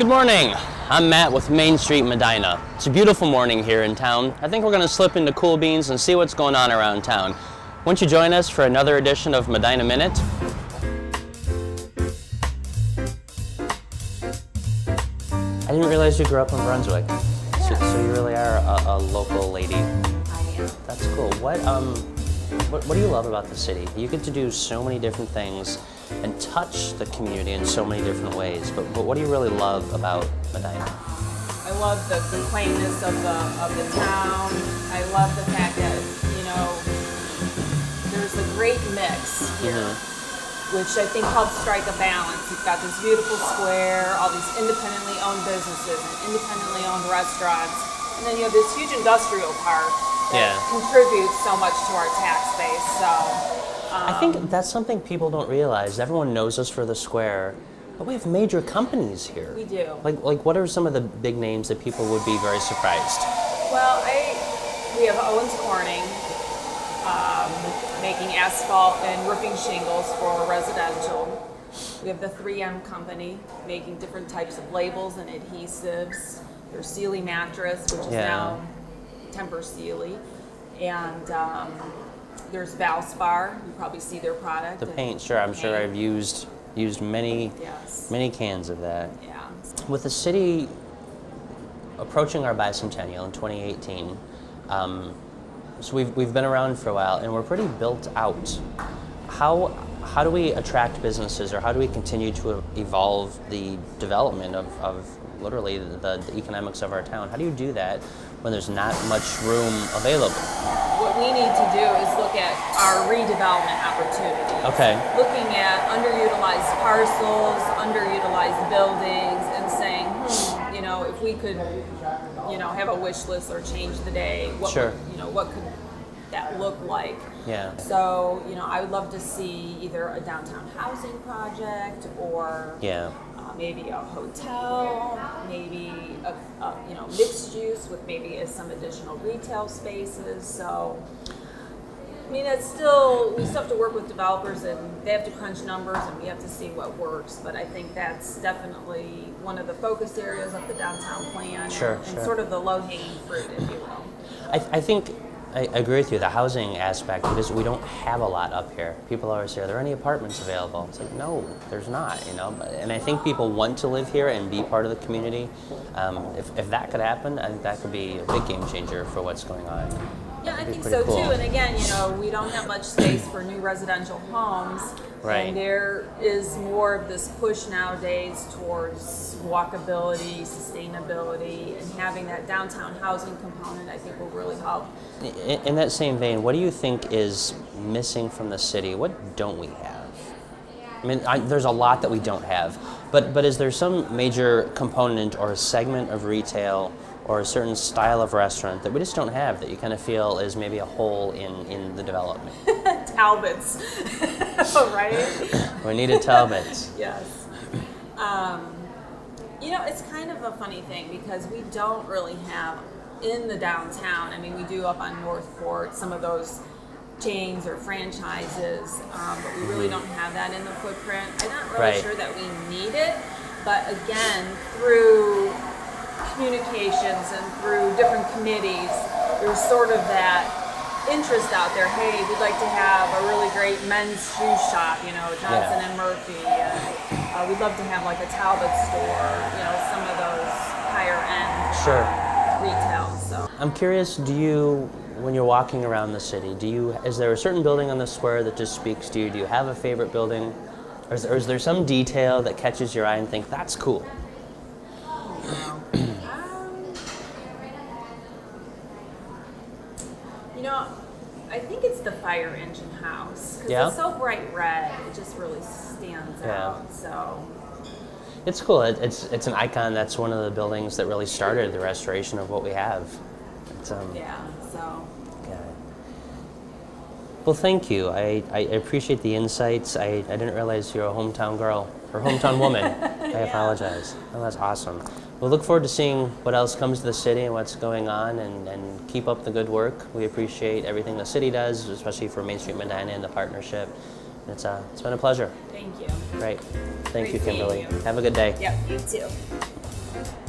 Good morning. I'm Matt with Main Street Medina. It's a beautiful morning here in town. I think we're going to slip into Cool Beans and see what's going on around town. Won't you join us for another edition of Medina Minute? I didn't realize you grew up in Brunswick. Yeah. So you really are a local lady. I am. That's cool. What do you love about the city? You get to do so many different things and touch the community in so many different ways. But what do you really love about Medina? I love the quaintness of the town. I love the fact that, there's a great mix here, which I think helps strike a balance. You've got this beautiful square, all these independently owned businesses and independently owned restaurants, and then you have this huge industrial park that contributes so much to our tax base. So I think that's something people don't realize. Everyone knows us for the square, but we have major companies here. We do. Like what are some of the big names that people would be very surprised? Well, we have Owens Corning, making asphalt and roofing shingles for residential. We have the 3M company making different types of labels and adhesives. There's Sealy Mattress, which is now Tempur Sealy. And there's Valspar. You probably see their product. The paint, sure. I'm sure I've used many cans of that. Yeah. With the city approaching our bicentennial in 2018, so we've been around for a while and we're pretty built out. How do we attract businesses, or how do we continue to evolve the development of literally the economics of our town? How do you do that when there's not much room available? What we need to do is look at our redevelopment opportunities. Okay. Looking at underutilized parcels, underutilized buildings, and saying, if we could, have a wish list or change the day, what could that look like? Yeah. So, I would love to see either a downtown housing project or maybe a hotel, maybe a mixed use with maybe some additional retail spaces. So, it's still, we still have to work with developers and they have to crunch numbers and we have to see what works. But I think that's definitely one of the focus areas of the downtown plan. Sure. Sort of the low-hanging fruit, if you will. I think I agree with you, the housing aspect, because we don't have a lot up here. People always say, are there any apartments available? It's like, no, there's not, And I think people want to live here and be part of the community. If that could happen, I think that could be a big game changer for what's going on. Yeah, I think so too. And again, we don't have much space for new residential homes. Right. And there is more of this push nowadays towards walkability, sustainability, and having that downtown housing component, I think, will really help. In that same vein, what do you think is missing from the city? What don't we have? There's a lot that we don't have, but is there some major component or a segment of retail or a certain style of restaurant that we just don't have that you kind of feel is maybe a hole in the development? Talbots, right? We need a Talbot. Yes. It's kind of a funny thing because we don't really have in the downtown. We do up on Northport some of those chains or franchises, but we really don't have that in the footprint. I'm not really sure that we need it, but again, through communications and through different committees, there's sort of that interest out there. Hey, we'd like to have a really great men's shoe shop, Johnson and Murphy. We'd love to have like a Talbot store, some of those higher end retail. So I'm curious, when you're walking around the city, is there a certain building on the square that just speaks to you? Do you have a favorite building? Or is there some detail that catches your eye and think, that's cool? I think it's the fire engine house because it's so bright red. It just really stands out. So it's cool. It's an icon. That's one of the buildings that really started the restoration of what we have. Well, thank you. I appreciate the insights. I didn't realize you're a hometown girl or hometown woman. I apologize. Oh, that's awesome. We'll look forward to seeing what else comes to the city and what's going on, and keep up the good work. We appreciate everything the city does, especially for Main Street Medina and the partnership. It's been a pleasure. Thank you. Great. Thank you, Great seeing Kimberly. you. Have a good day. Yep, you too. you.